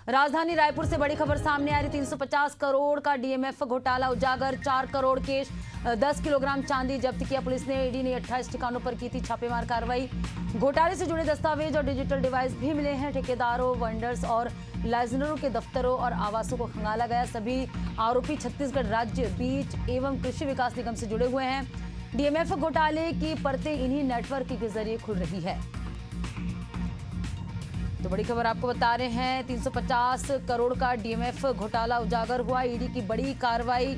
राजधानी रायपुर से बड़ी खबर सामने आ रही। 350 करोड़ का डीएमएफ घोटाला उजागर। 4 करोड़ केश, 10 किलोग्राम चांदी जब्त किया पुलिस ने। ईडी ने 28 ठिकानों पर की थी छापेमार कार्रवाई। घोटाले से जुड़े दस्तावेज और डिजिटल डिवाइस भी मिले हैं। ठेकेदारों, वेंडर्स और लाइसेंसरों के दफ्तरों और आवासों को खंगाला गया। सभी आरोपी छत्तीसगढ़ राज्य बीज एवं कृषि विकास निगम से जुड़े हुए हैं। डीएमएफ घोटाले की परतें इन्हीं नेटवर्क के जरिए खुल रही है। तो बड़ी खबर आपको बता रहे हैं, 350 करोड़ का डीएमएफ घोटाला उजागर हुआ। ईडी की बड़ी कार्रवाई।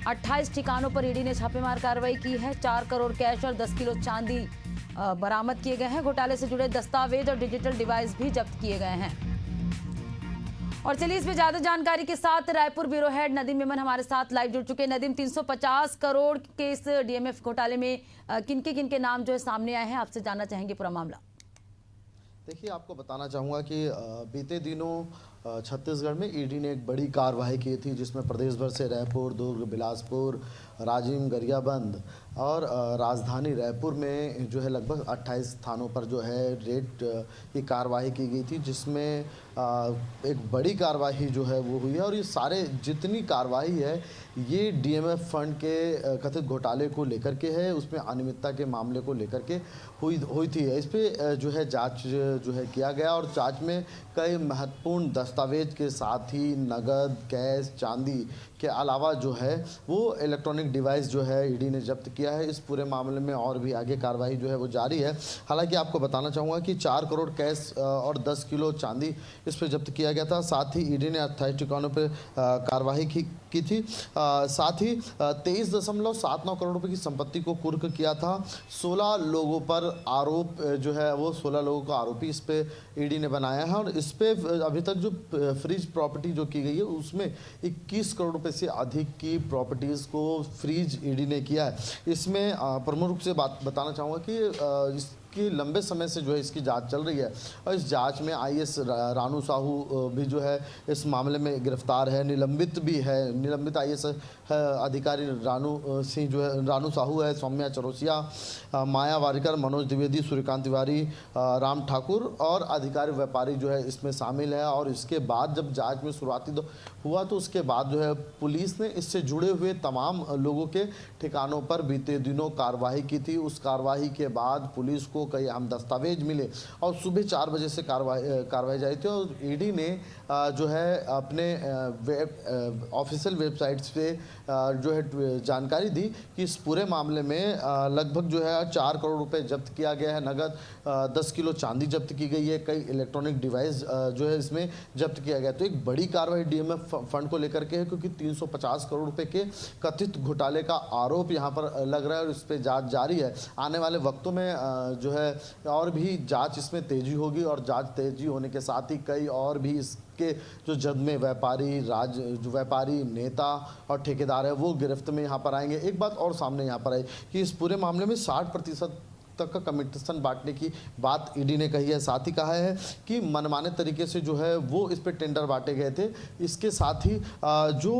28 ठिकानों पर ईडी ने छापेमार कार्रवाई की है। 4 करोड़ कैश और 10 किलो चांदी बरामद किए गए हैं। घोटाले से जुड़े दस्तावेज और डिजिटल डिवाइस भी जब्त किए गए हैं। और चलिए इसमें ज्यादा जानकारी के साथ रायपुर ब्यूरो हेड नदीम मेमन हमारे साथ लाइव जुड़ चुके हैं। नदीम, 350 करोड़ के इस डीएमएफ घोटाले में किनके नाम जो है सामने आए हैं, आपसे जानना चाहेंगे पूरा मामला। देखिए, आपको बताना चाहूँगा कि बीते दिनों छत्तीसगढ़ में ईडी ने एक बड़ी कार्रवाई की थी, जिसमें प्रदेश भर से रायपुर, दुर्ग, बिलासपुर, राजिम, गरियाबंद और राजधानी रायपुर में जो है लगभग 28 थानों पर जो है रेड की कार्रवाई की गई थी, जिसमें एक बड़ी कार्रवाई जो है वो हुई है। और ये सारे जितनी कार्रवाई है ये डीएमएफ फंड के कथित घोटाले को लेकर के है, उसमें अनियमितता के मामले को लेकर के हुई थी। इस पे जो है जांच जो है किया गया और जांच में कई महत्वपूर्ण दस्तावेज के साथ ही नगद, कैश, चांदी के अलावा जो है वो इलेक्ट्रॉनिक डिवाइस जो है ईडी ने जब्त किया है। इस पूरे मामले में और भी आगे कार्रवाई जो है वो जारी है। हालांकि आपको बताना चाहूँगा कि 4 करोड़ कैश और 10 किलो चांदी इस पर जब्त किया गया था। साथ ही ईडी ने 28 ठिकानों पर कार्रवाई की थी। साथ ही 23.79 करोड़ रुपए की संपत्ति को कुर्क किया था। 16 लोगों पर आरोप जो है वो 16 लोगों को आरोपी इस पे ईडी ने बनाया है। और इस पे अभी तक जो फ्रीज प्रॉपर्टी जो की गई है उसमें 21 करोड़ रुपए से अधिक की प्रॉपर्टीज़ को फ्रीज ईडी ने किया है। इसमें प्रमुख रूप से बताना चाहूँगा कि कि लंबे समय से जो है इसकी जांच चल रही है और इस जांच में आईएएस रानू साहू भी जो है इस मामले में गिरफ्तार है, निलंबित भी है। निलंबित आईएएस अधिकारी रानू साहू है, सौम्या चौरसिया, माया वारिकर, मनोज द्विवेदी, सूर्यकांत तिवारी, राम ठाकुर और अधिकारी व्यापारी जो है इसमें शामिल है। और इसके बाद जब जाँच में शुरुआती हुआ तो उसके बाद जो है पुलिस ने इससे जुड़े हुए तमाम लोगों के ठिकानों पर बीते दिनों कार्रवाई की थी। उस कार्रवाई के बाद पुलिस को कई अहम दस्तावेज मिले और सुबह 4 बजे से कार्रवाई जारी थी। और ईडी ने जो है अपने ऑफिशियल वेबसाइट्स पे जो है जानकारी दी कि इस पूरे मामले में लगभग जो है 4 करोड़ रुपए जब्त किया गया है। नगद 10 किलो चांदी जब्त की गई है। कई इलेक्ट्रॉनिक डिवाइस जो है इसमें जब्त किया गया। तो एक बड़ी कार्रवाई डीएमएफ फंड को लेकर के है, क्योंकि 350 करोड़ रुपए के कथित घोटाले का आरोप यहाँ पर लग रहा है और इस पर जाँच जारी है। आने वाले वक्तों में जो है और भी जांच इसमें तेजी होगी और जांच तेजी होने के साथ ही कई और भी इसके जो जद में व्यापारी, नेता और ठेकेदार है वो गिरफ्त में यहाँ पर आएंगे। एक बात और सामने यहाँ पर आई कि इस पूरे मामले में 60% तक का कमीशन बांटने की बात ईडी ने कही है। साथ ही कहा है कि मनमाने तरीके से जो है वो इस पे टेंडर बांटे गए थे। इसके साथ ही जो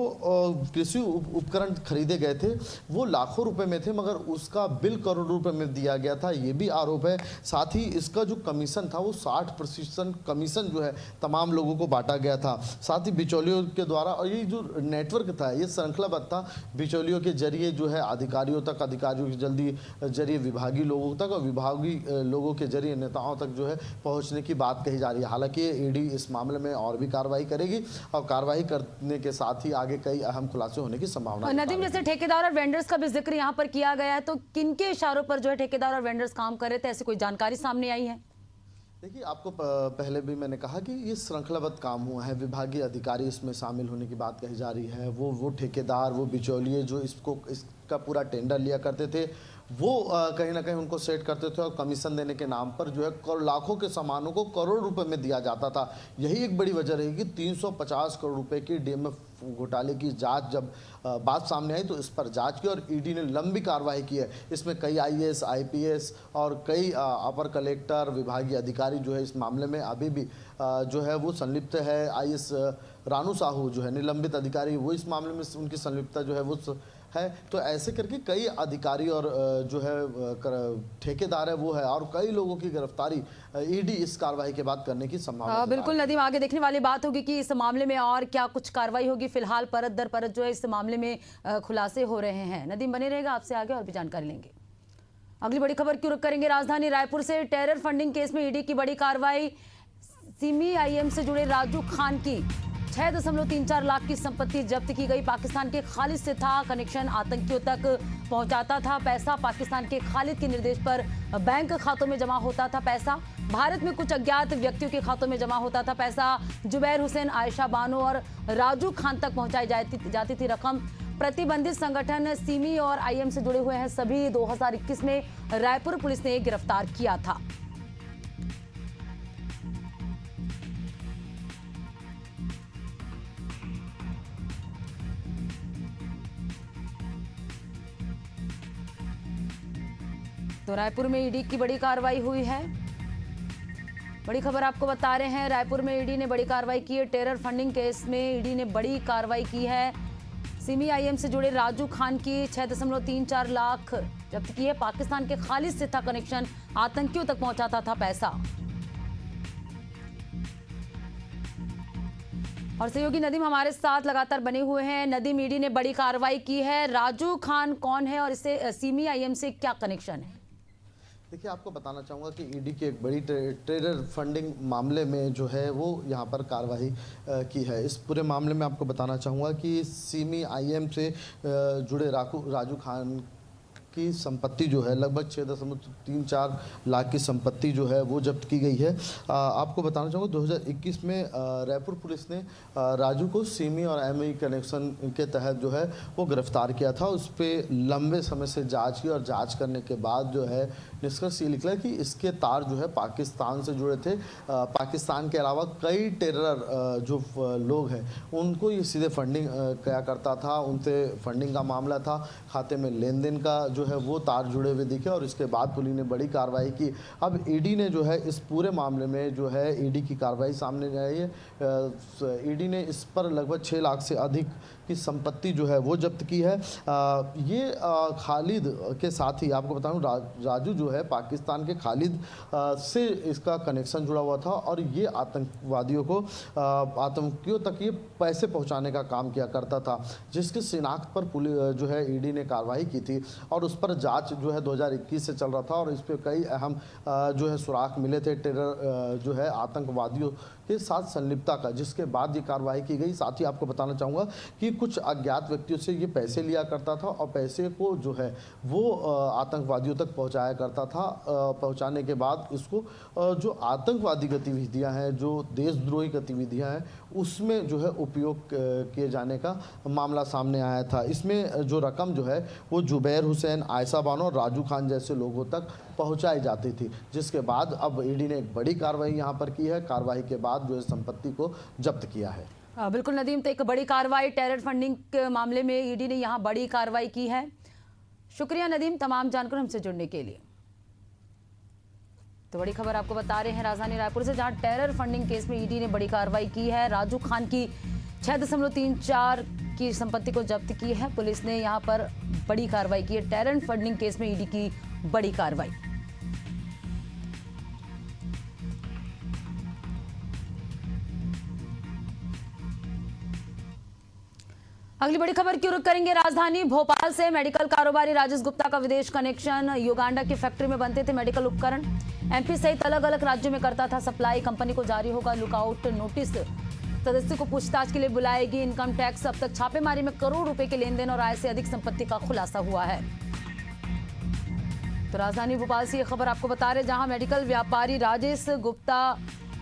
कृषि उपकरण खरीदे गए थे वो लाखों रुपए में थे, मगर उसका बिल करोड़ों रुपए में दिया गया था, ये भी आरोप है। साथ ही इसका जो कमीशन था वो 60% कमीशन जो है तमाम लोगों को बांटा गया था। साथ ही बिचौलियों के द्वारा, और ये जो नेटवर्क था ये श्रृंखलाबद्ध था, बिचौलियों के जरिए जो है अधिकारियों के जरिए विभागीय लोगों तक और विभागीय लोगों के जरिए नेताओं तक जो है पहुंचने की बात कही जा रही है। हालांकि ईडी इस मामले में और भी कार्रवाई करेगी और कार्रवाई करने के साथ ही आगे कई अहम खुलासे होने की संभावना है। नदीम, जैसे ठेकेदार और वेंडर्स का भी जिक्र यहाँ पर किया गया है, तो किनके इशारों पर जो है ठेकेदार और वेंडर्स काम कर रहे थे, ऐसी कोई जानकारी सामने आई है? देखिए, आपको पहले भी मैंने कहा कि ये श्रृंखलाबद्ध काम हुआ है। विभागीय अधिकारी इसमें शामिल होने की बात कही जा रही है। वो ठेकेदार, वो बिचौलिए जो इसका पूरा टेंडर लिया करते थे वो कहीं ना कहीं उनको सेट करते थे और कमीशन देने के नाम पर जो है लाखों के सामानों को करोड़ रुपए में दिया जाता था। यही एक बड़ी वजह रही कि 350 करोड़ रुपए की डीएमएफ घोटाले की जांच जब बात सामने आई तो इस पर जांच की और ईडी ने लंबी कार्रवाई की है। इसमें कई आईएएस, आईपीएस और कई अपर कलेक्टर, विभागीय अधिकारी जो है इस मामले में अभी भी जो है वो संलिप्त है। आईएएस रानू साहू जो है निलंबित अधिकारी, वो इस मामले में उनकी संलिप्तता जो है वो है। तो ऐसे करके कई अधिकारी और जो है ठेकेदार है वो है, और कई लोगों की गिरफ्तारी ईडी इस कार्रवाई के बाद करने की संभावना। बिल्कुल नदीम, आगे देखने वाली बात होगी कि इस मामले में और क्या कुछ कार्रवाई होगी। फिलहाल परत दर परत जो है इस मामले में खुलासे हो रहे हैं। नदीम बने रहेगा, आपसे आगे और भी जानकारी लेंगे। अगली बड़ी खबर की रुख करेंगे राजधानी रायपुर से। टेरर फंडिंग केस में ईडी की बड़ी कार्रवाई। सीमीआईएम से जुड़े राजू खान की 6.34 लाख की संपत्ति जब्त की गई। पाकिस्तान के खालिद से था कनेक्शन, आतंकियों तक पहुंचाता था पैसा। पाकिस्तान के खालिद के निर्देश पर बैंक खातों में जमा होता था पैसा। भारत में कुछ अज्ञात व्यक्तियों के खातों में जमा होता था पैसा। जुबैर हुसैन, आयशा बानो और राजू खान तक पहुंचाई जाती थी रकम। प्रतिबंधित संगठन सीमी और आईएम से जुड़े हुए हैं सभी 2021 में रायपुर पुलिस ने गिरफ्तार किया था। तो रायपुर में ईडी की बड़ी कार्रवाई हुई है। बड़ी खबर आपको बता रहे हैं, रायपुर में ईडी ने बड़ी कार्रवाई की है। टेरर फंडिंग केस में ईडी ने बड़ी कार्रवाई की है। सीमीआईएम से जुड़े राजू खान की 6.34 लाख जब्त की है। पाकिस्तान के खालिद से था कनेक्शन, आतंकियों तक पहुंचाता था पैसा। और सहयोगी नदीम हमारे साथ लगातार बने हुए हैं। नदीम, ईडी ने बड़ी कार्रवाई की है। राजू खान कौन है और इससे सीमीआईएम से क्या कनेक्शन है? देखिए, आपको बताना चाहूँगा कि ईडी की एक बड़ी टेरर फंडिंग मामले में जो है वो यहाँ पर कार्रवाई की है। इस पूरे मामले में आपको बताना चाहूँगा कि सीमीआईएम से जुड़े राजू खान की संपत्ति जो है लगभग 6.34 लाख की संपत्ति जो है वो जब्त की गई है। आपको बताना चाहूँगा 2021 में रायपुर पुलिस ने राजू को सीमी और एमई कनेक्शन के तहत जो है वो गिरफ्तार किया था। उस पर लंबे समय से जांच की और जांच करने के बाद जो है निष्कर्ष ये निकला कि इसके तार जो है पाकिस्तान से जुड़े थे। पाकिस्तान के अलावा कई टेरर जो लोग हैं उनको ये सीधे फंडिंग किया करता था, उनसे फंडिंग का मामला था, खाते में लेन देन का जो है वो तार जुड़े हुए दिखे। और इसके बाद पुलिस ने बड़ी कार्रवाई की। अब ईडी ने जो है इस पूरे मामले में जो है ईडी की कार्रवाई सामने आई है। ईडी ने इस पर लगभग 6 लाख से अधिक की संपत्ति जो है वो जब्त की है। ये खालिद के साथ ही आपको बताऊं राजू जो है पाकिस्तान के खालिद से इसका कनेक्शन जुड़ा हुआ था और ये आतंकवादियों को आतंकियों तक ये पैसे पहुंचाने का काम किया करता था, जिसकी शिनाख्त पर पुलिस जो है ईडी ने कार्रवाई की थी और उस पर जांच जो है 2021 से चल रहा था और इस पर कई अहम जो है सुराग मिले थे टेरर जो है आतंकवादियों के साथ संलिप्तता का, जिसके बाद ये कार्रवाई की गई। साथ ही आपको बताना चाहूँगा कि कुछ अज्ञात व्यक्तियों से ये पैसे लिया करता था और पैसे को जो है वो आतंकवादियों तक पहुंचाया करता था। पहुंचाने के बाद इसको जो आतंकवादी गतिविधियां हैं, जो देशद्रोही गतिविधियां हैं, उसमें जो है उपयोग किए जाने का मामला सामने आया था। इसमें जो रकम जो है वो जुबैर हुसैन, आयशा बानो और राजू खान जैसे लोगों तक पहुंचाई जाती थी, जिसके बाद अब ईडी ने एक बड़ी कार्रवाई यहाँ पर की है। कार्रवाई के बाद जो है संपत्ति को जब्त किया है। बिल्कुल नदीम, तो एक बड़ी कार्रवाई टेरर फंडिंग के मामले में ईडी ने यहाँ बड़ी कार्रवाई की है। शुक्रिया नदीम तमाम जानकर हमसे जुड़ने के लिए। तो बड़ी खबर आपको बता रहे हैं राजधानी रायपुर से, जहां टेरर फंडिंग केस में ईडी ने बड़ी कार्रवाई की है। राजू खान की 6.34 की संपत्ति को जब्त की है। पुलिस ने यहां पर बड़ी कार्रवाई की है। टेरर फंडिंग केस में ईडी की बड़ी कार्रवाई। अगली बड़ी खबर की रुख करेंगे राजधानी भोपाल से। मेडिकल कारोबारी राजेश गुप्ता का विदेश कनेक्शन। युगांडा की फैक्ट्री में बनते थे मेडिकल उपकरण। एमपी सहित अलग अलग राज्यों में करता था सप्लाई। कंपनी को जारी होगा लुकआउट नोटिस। सदस्य को पूछताछ के लिए बुलाएगी इनकम टैक्स। अब तक छापेमारी में करोड़ रुपए के लेन देन और आय से अधिक संपत्ति का खुलासा हुआ है। तो राजधानी भोपाल से ये खबर आपको बता रहे, जहां मेडिकल व्यापारी राजेश गुप्ता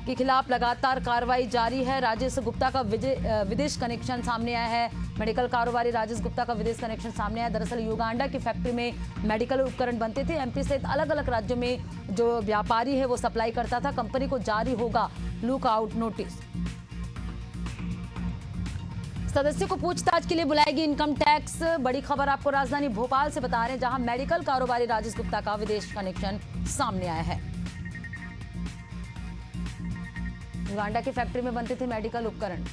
के खिलाफ लगातार कार्रवाई जारी है। राजेश गुप्ता का विदेश कनेक्शन सामने आया है। मेडिकल कारोबारी राजेश गुप्ता का विदेश कनेक्शन सामने आया। दरअसल युगांडा की फैक्ट्री में मेडिकल उपकरण बनते थे। एमपी सहित अलग अलग राज्यों में जो व्यापारी है वो सप्लाई करता था। कंपनी को जारी होगा लुकआउट नोटिस। सदस्य को पूछताछ के लिए बुलाएगी इनकम टैक्स। बड़ी खबर आपको राजधानी भोपाल से बता रहे हैं, जहां मेडिकल कारोबारी राजेश गुप्ता का विदेश कनेक्शन सामने आया है। युगांडा की फैक्ट्री में बनते थे मेडिकल उपकरण।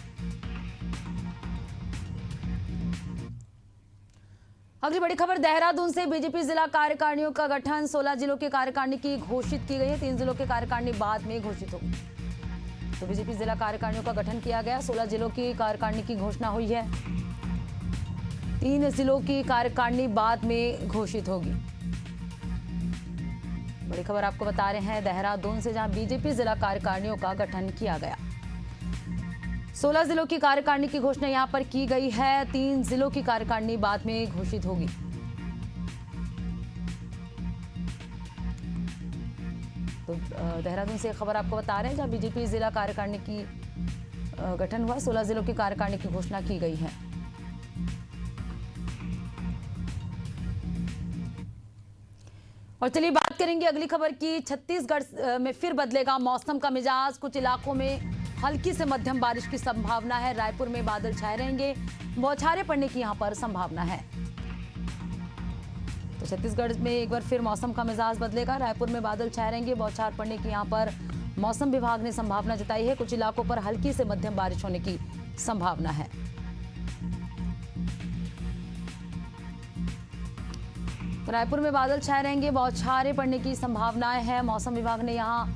अगली बड़ी खबर देहरादून से बीजेपी जिला कार्यकारिणियों का गठन 16 जिलों की कार्यकारिणी की घोषित की गई है। 3 जिलों की कार्यकारिणी बाद में घोषित होगी। तो बीजेपी जिला कार्यकारिणियों का गठन किया गया। 16 जिलों की कार्यकारिणी की घोषणा हुई है। 3 जिलों की कार्यकारिणी बाद में घोषित होगी। बड़ी खबर आपको बता रहे हैं देहरादून से, जहां बीजेपी जिला कार्यकारिणियों का गठन किया गया। 16 जिलों की कार्यकारिणी की घोषणा यहां पर की गई है। 3 जिलों की कार्यकारिणी बाद में घोषित होगी। तो देहरादून से खबर आपको बता रहे हैं, जहां बीजेपी जिला कार्यकारिणी की गठन हुआ। 16 जिलों की कार्यकारिणी की घोषणा की गई है। और चलिए बात करेंगे अगली खबर की। छत्तीसगढ़ में फिर बदलेगा मौसम का मिजाज। कुछ इलाकों में हल्की से मध्यम बारिश की संभावना है। रायपुर में बादल छाए रहेंगे, बौछारें पड़ने की यहां पर संभावना है। तो छत्तीसगढ़ में एक बार फिर मौसम का मिजाज बदलेगा। रायपुर में बादल छाए रहेंगे, बौछार पड़ने की यहां पर मौसम विभाग ने संभावना जताई है। कुछ इलाकों पर हल्की से मध्यम बारिश होने की संभावना है। रायपुर में बादल छाए रहेंगे, बौछारें पड़ने की संभावनाएं हैं। मौसम विभाग ने यहां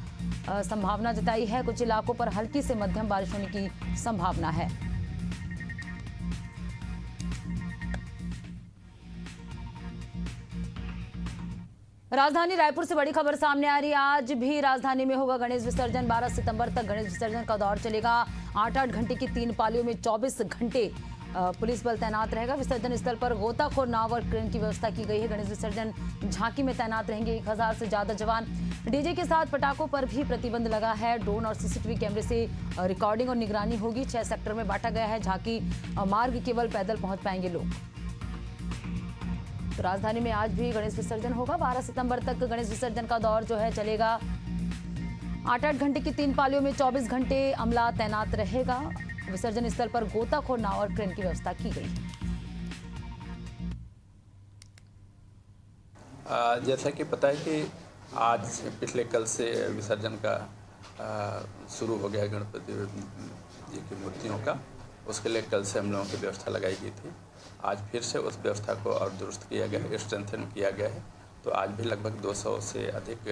संभावना जताई है। कुछ इलाकों पर हल्की से मध्यम बारिश होने की संभावना है। राजधानी रायपुर से बड़ी खबर सामने आ रही है। आज भी राजधानी में होगा गणेश विसर्जन। 12 सितंबर तक गणेश विसर्जन का दौर चलेगा। 8-8 घंटे की 3 पालियों में 24 घंटे पुलिस बल तैनात रहेगा। विसर्जन स्थल पर गोताखोर नाव और क्रेन की व्यवस्था की गई है। गणेश विसर्जन झांकी में तैनात रहेंगे 1000 से ज्यादा जवान। डीजे के साथ पटाखों पर भी प्रतिबंध लगा है। ड्रोन और सीसीटीवी कैमरे से रिकॉर्डिंग और निगरानी होगी। 6 सेक्टर में बांटा गया है। झांकी मार्ग केवल पैदल पहुंच पाएंगे लोग। तो राजधानी में आज भी गणेश विसर्जन होगा। 12 सितंबर तक गणेश विसर्जन का दौर जो है चलेगा। 8-8 घंटे की 3 पालियों में 24 घंटे अमला तैनात रहेगा। विसर्जन स्थल पर गोताखोर नाव और क्रेन की व्यवस्था की गई। जैसा कि पता है कि आज पिछले कल से विसर्जन का शुरू हो गया गणपति जी की मूर्तियों का। उसके लिए कल से हम लोगों की व्यवस्था लगाई गई थी। आज फिर से उस व्यवस्था को और दुरुस्त किया गया है, स्ट्रेंथन किया गया है। तो आज भी लगभग 200 से अधिक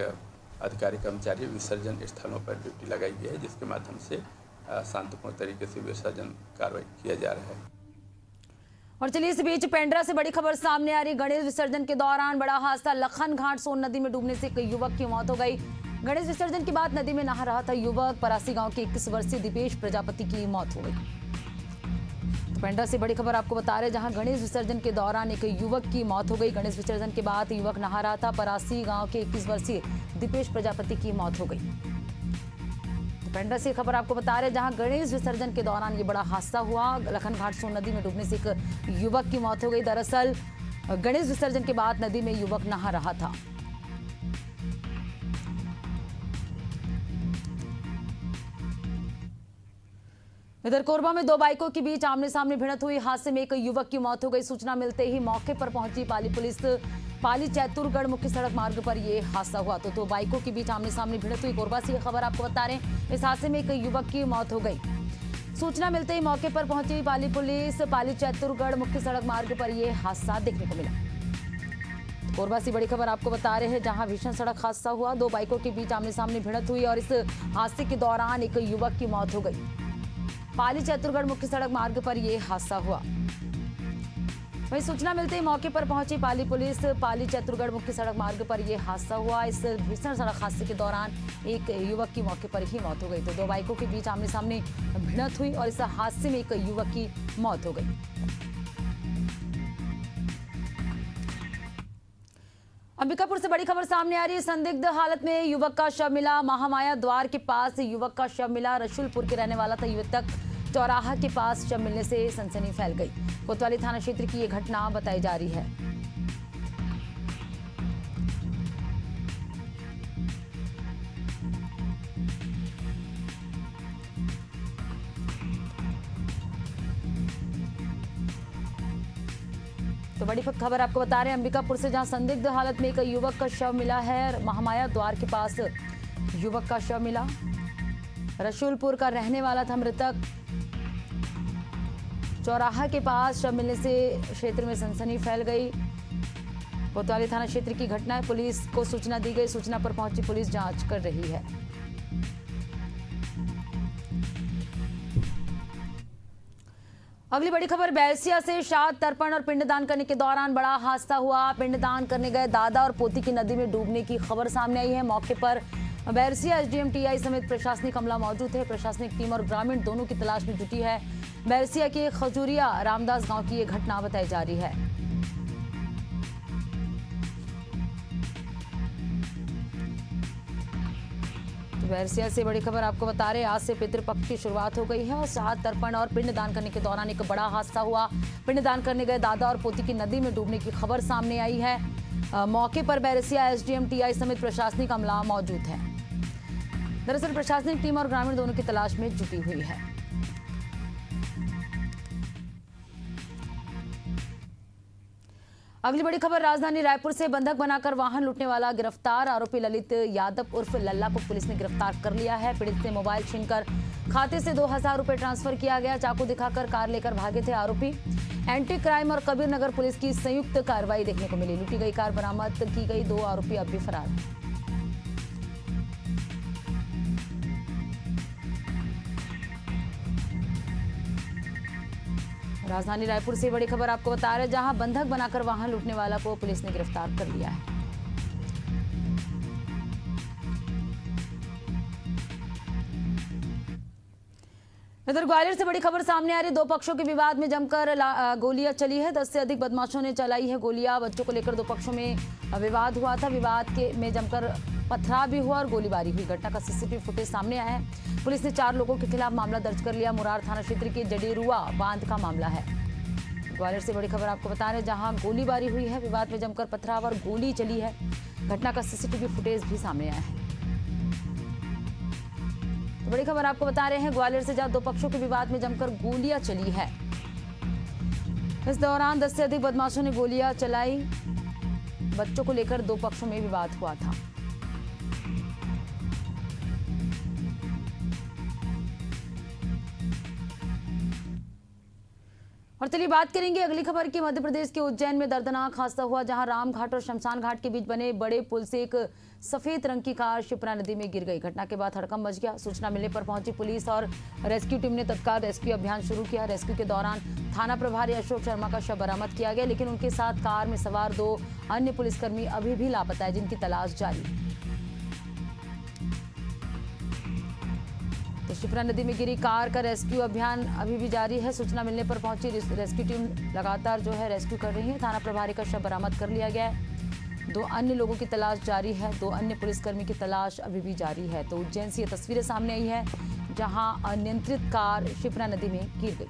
अधिकारी कर्मचारी विसर्जन स्थलों पर ड्यूटी लगाई गई है, जिसके माध्यम से शांतिपूर्ण तरीके से विसर्जन कार्रवाई किया जा रहा है। और चलिए इस बीच पेंड्रा से बड़ी खबर सामने आ रही। गणेश विसर्जन के दौरान बड़ा हादसा। लखन घाट सोन नदी में डूबने से एक युवक की मौत हो गई। गणेश विसर्जन के बाद नदी में नहा रहा था युवक। परासी गांव के 21 वर्षीय दीपेश प्रजापति की मौत हो गई। तो पेंड्रा से बड़ी खबर आपको बता रहे, जहां गणेश विसर्जन के दौरान एक युवक की मौत हो गई। गणेश विसर्जन के बाद युवक नहा रहा था। परासी गांव के 21 वर्षीय दीपेश प्रजापति की मौत हो गई। पेंड्रा से खबर आपको बता रहे, जहां गणेश विसर्जन के दौरान ये बड़ा हादसा हुआ। लखन घाट सोन नदी में डूबने से एक युवक की मौत हो गई। दरअसल गणेश विसर्जन के बाद नदी में युवक नहा रहा था। इधर कोरबा में 2 बाइकों के बीच आमने सामने भिड़ंत हुई। हादसे में एक युवक की मौत हो गई। सूचना मिलते ही मौके पर पहुंची पाली पुलिस। पाली चैतुरगढ़ मुख्य सड़क मार्ग पर यह हादसा हुआ। तो 2 बाइकों के बीच आमने सामने भिड़ंत हुई। कोरबा से यह खबर आपको बता रहे हैं। इस हादसे में एक युवक की मौत हो गई। सूचना मिलते ही मौके पर पहुंची पाली पुलिस। पाली चैतुरगढ़ मुख्य सड़क मार्ग पर यह हादसा देखने को मिला। कोरबा से बड़ी खबर आपको बता रहे हैं, जहां भीषण सड़क हादसा हुआ। 2 बाइकों के बीच आमने सामने भिड़ंत हुई और इस हादसे के दौरान एक युवक की मौत हो गई। पाली चैतुरगढ़ मुख्य सड़क मार्ग पर यह हादसा हुआ। वहीं सूचना मिलते ही मौके पर पहुंची पाली पुलिस। पाली चैतुरगढ़ मुख्य सड़क मार्ग पर यह हादसा हुआ। इस भीषण सड़क हादसे के दौरान एक युवक की मौके पर ही मौत हो गई। तो 2 बाइकों के बीच आमने सामने भिड़ंत हुई और इस हादसे में एक युवक की मौत हो गई। अंबिकापुर से बड़ी खबर सामने आ रही है। संदिग्ध हालत में युवक का शव मिला। महामाया द्वार के पास युवक का शव मिला। रसूलपुर के रहने वाला था युवक। चौराहा के पास शव मिलने से सनसनी फैल गई। कोतवाली थाना क्षेत्र की यह घटना बताई जा रही है। तो बड़ी खबर आपको बता रहे हैं अंबिकापुर से, जहां संदिग्ध हालत में एक युवक का शव मिला है। महामाया द्वार के पास युवक का शव मिला। रसूलपुर का रहने वाला था मृतक। चौराहा के पास शव मिलने से क्षेत्र में सनसनी फैल गई। कोतवाली थाना क्षेत्र की घटना है। पुलिस को सूचना दी गई। सूचना पर पहुंची पुलिस जांच कर रही है। अगली बड़ी खबर बैरसिया से श्राद्ध तर्पण और पिंडदान करने के दौरान बड़ा हादसा हुआ। पिंडदान करने गए दादा और पोती की नदी में डूबने की खबर सामने आई है। मौके पर बैरसिया एसडीएम टीआई समेत प्रशासनिक अमला मौजूद है। प्रशासनिक टीम और ग्रामीण दोनों की तलाश में जुटी है। बैरसिया के खजूरिया रामदास गांव की ये घटना बताई जा रही है। बैरसिया से बड़ी खबर आपको बता रहे हैं, आज से पितृपक्ष की शुरुआत हो गई है और श्राद्ध तर्पण और पिंडदान करने के दौरान एक बड़ा हादसा हुआ। पिंडदान करने गए दादा और पोती की नदी में डूबने की खबर सामने आई है। मौके पर बैरसिया एसडीएम टीआई समेत प्रशासनिक अमला मौजूद है। दरअसल प्रशासनिक टीम और ग्रामीण दोनों की तलाश में जुटी हुई है। अगली बड़ी खबर राजधानी रायपुर से बंधक बनाकर वाहन लूटने वाला गिरफ्तार। आरोपी ललित यादव उर्फ लल्ला को पुलिस ने गिरफ्तार कर लिया है। पीड़ित से मोबाइल छीनकर खाते से 2000 रुपए ट्रांसफर किया गया। चाकू दिखाकर कार लेकर भागे थे आरोपी। एंटी क्राइम और कबीर नगर पुलिस की संयुक्त कार्रवाई देखने को मिली। लूटी गई कार बरामद की गई। 2 आरोपी अब भी फरार। राजधानी रायपुर से बड़ी खबर आपको बता रहे हैं, जहां बंधक बनाकर वाहन लूटने वाला को पुलिस ने गिरफ्तार कर लिया है। इधर ग्वालियर से बड़ी खबर सामने आ रही है। 2 पक्षों के विवाद में जमकर गोलियां चली है। 10 से अधिक बदमाशों ने चलाई है गोलियां। बच्चों को लेकर 2 पक्षों में विवाद हुआ था। विवाद में जमकर पथराव भी हुआ और गोलीबारी हुई। घटना का सीसीटीवी फुटेज सामने आया है। पुलिस ने 4 लोगों के खिलाफ मामला दर्ज कर लिया। मुरार थाना क्षेत्र के जडेरुआ बांध का मामला है। ग्वालियर से बड़ी खबर आपको बता रहे हैं, जहां गोलीबारी हुई है। विवाद में जमकर पथराव और गोली चली है। घटना का सीसीटीवी फुटेज भी सामने आया है। तो बड़ी खबर आपको बता रहे हैं, ग्वालियर से जहां 2 पक्षों के विवाद में जमकर गोलियां चली है। इस दौरान 10 से अधिक बदमाशों ने गोलियां चलाई। बच्चों को लेकर 2 पक्षों में विवाद हुआ था। और चलिए बात करेंगे अगली खबर की। मध्य प्रदेश के उज्जैन में दर्दनाक हादसा हुआ, जहां राम घाट और शमशान घाट के बीच बने बड़े पुल से एक सफेद रंग की कार शिप्रा नदी में गिर गई। घटना के बाद हड़कंप मच गया। सूचना मिलने पर पहुंची पुलिस और रेस्क्यू टीम ने तत्काल रेस्क्यू अभियान शुरू किया। रेस्क्यू के दौरान थाना प्रभारी अशोक शर्मा का शव बरामद किया गया, लेकिन उनके साथ कार में सवार 2 अन्य पुलिसकर्मी अभी भी लापता है, जिनकी तलाश जारी। तो शिप्रा नदी में गिरी कार का रेस्क्यू अभियान अभी भी जारी है। सूचना मिलने पर पहुंची रेस्क्यू टीम लगातार जो है रेस्क्यू कर रही है। थाना प्रभारी का शव बरामद कर लिया गया है। 2 अन्य लोगों की तलाश जारी है। 2 अन्य पुलिसकर्मी की तलाश अभी भी जारी है। तो उज्जैन से ये तस्वीरें सामने आई है, जहां अनियंत्रित कार शिप्रा नदी में गिर गई।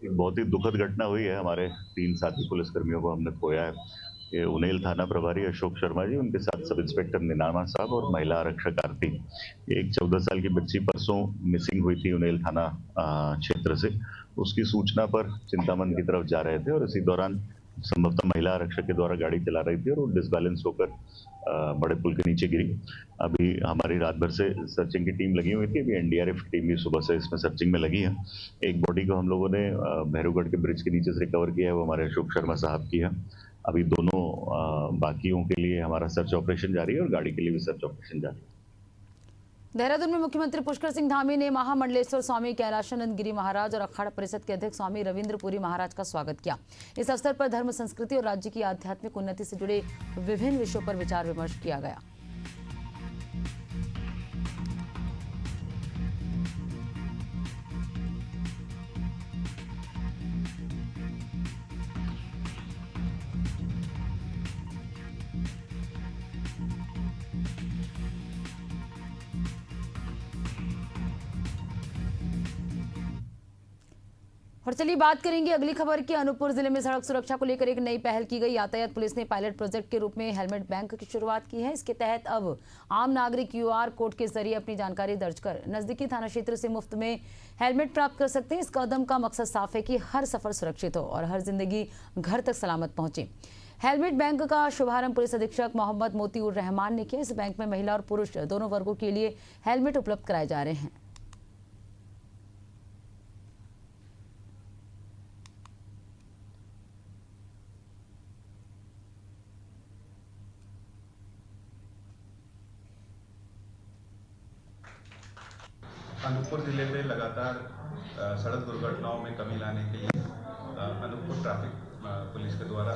एक बहुत ही दुखद घटना हुई है। हमारे 3 साथी पुलिसकर्मियों को हमने खोया है। ये उनेल थाना प्रभारी अशोक शर्मा जी, उनके साथ सब इंस्पेक्टर निनामा साहब और महिला आरक्षक आरती। एक 14 साल की बच्ची परसों मिसिंग हुई थी उनेल थाना क्षेत्र से। उसकी सूचना पर चिंतामन की तरफ जा रहे थे और इसी दौरान संभवतः महिला आरक्षक के द्वारा गाड़ी चला रही थी और वो डिसबैलेंस होकर बड़े पुल के नीचे गिरी। अभी हमारी रात भर से सर्चिंग की टीम लगी हुई थी। अभी एनडीआरएफ की टीम भी सुबह से इसमें सर्चिंग में लगी है। एक बॉडी को हम लोगों ने भैरवगढ़ के ब्रिज के नीचे से रिकवर किया है, वो हमारे अशोक शर्मा साहब की है। अभी दोनों बाकियों के लिए हमारा सर्च ऑपरेशन जारी है और गाड़ी के लिए भी सर्च ऑपरेशन जारी है। देहरादून में मुख्यमंत्री पुष्कर सिंह धामी ने महामंडलेश्वर स्वामी कैलाशानंद गिरी महाराज और अखाड़ा परिषद के अध्यक्ष स्वामी रविंद्रपुरी महाराज का स्वागत किया। इस अवसर पर धर्म, संस्कृति और राज्य की आध्यात्मिक उन्नति से जुड़े विभिन्न विषयों पर विचार विमर्श किया गया। और चलिए बात करेंगे अगली खबर की। अनूपपुर जिले में सड़क सुरक्षा को लेकर एक नई पहल की गई। यातायात पुलिस ने पायलट प्रोजेक्ट के रूप में हेलमेट बैंक की शुरुआत की है। इसके तहत अब आम नागरिक QR कोड के जरिए अपनी जानकारी दर्ज कर नजदीकी थाना क्षेत्र से मुफ्त में हेलमेट प्राप्त कर सकते हैं। इस कदम का मकसद साफ है कि हर सफर सुरक्षित हो और हर जिंदगी घर तक सलामत पहुंचे। हेलमेट बैंक का शुभारंभ पुलिस अधीक्षक मोहम्मद मोतीउर रहमान ने किया। इस बैंक में महिला और पुरुष दोनों वर्गों के लिए हेलमेट उपलब्ध कराए जा रहे हैं। अनूपपुर जिले में लगातार सड़क दुर्घटनाओं में कमी लाने के लिए अनूपपुर ट्रैफिक पुलिस के द्वारा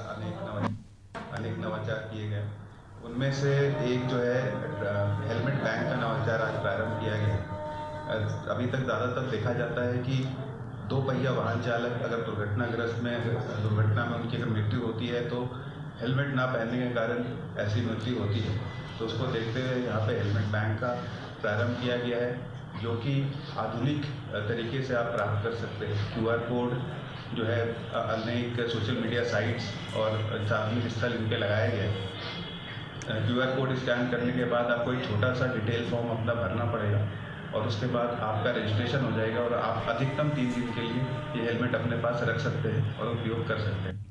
अनेक नवाचार किए गए। उनमें से एक जो है हेलमेट बैंक का नवाचार आज प्रारंभ किया गया। अभी तक ज़्यादातर देखा जाता है कि दो पहिया वाहन चालक अगर दुर्घटना में उनकी अगर मृत्यु होती है तो हेलमेट ना पहनने के कारण ऐसी मृत्यु होती है। तो उसको देखते हुए यहाँ पे हेलमेट बैंक का प्रारंभ किया गया है, जो कि आधुनिक तरीके से आप प्राप्त कर सकते हैं। QR कोड जो है अनेक सोशल मीडिया साइट्स और सार्वजनिक स्थल इनके लगाए गए हैं। QR कोड स्कैन करने के बाद आपको एक छोटा सा डिटेल फॉर्म अपना भरना पड़ेगा और उसके बाद आपका रजिस्ट्रेशन हो जाएगा और आप अधिकतम 3 दिन के लिए ये हेलमेट अपने पास रख सकते हैं और उपयोग कर सकते हैं।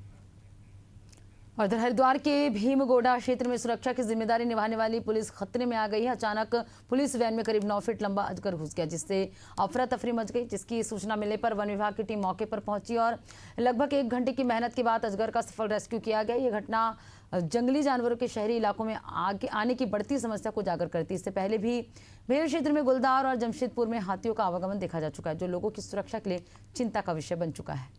और इधर हरिद्वार के भीमगोड़ा क्षेत्र में सुरक्षा की जिम्मेदारी निभाने वाली पुलिस खतरे में आ गई है। अचानक पुलिस वैन में करीब 9 फीट लंबा अजगर घुस गया, जिससे अफरा तफरी मच गई। जिसकी सूचना मिलने पर वन विभाग की टीम मौके पर पहुंची और लगभग 1 घंटे की मेहनत के बाद अजगर का सफल रेस्क्यू किया गया। ये घटना जंगली जानवरों के शहरी इलाकों में आगे आने की बढ़ती समस्या को उजागर करती है। इससे पहले भी भेल क्षेत्र में गुलदार और जमशेदपुर में हाथियों का आवागमन देखा जा चुका है, जो लोगों की सुरक्षा के लिए चिंता का विषय बन चुका है।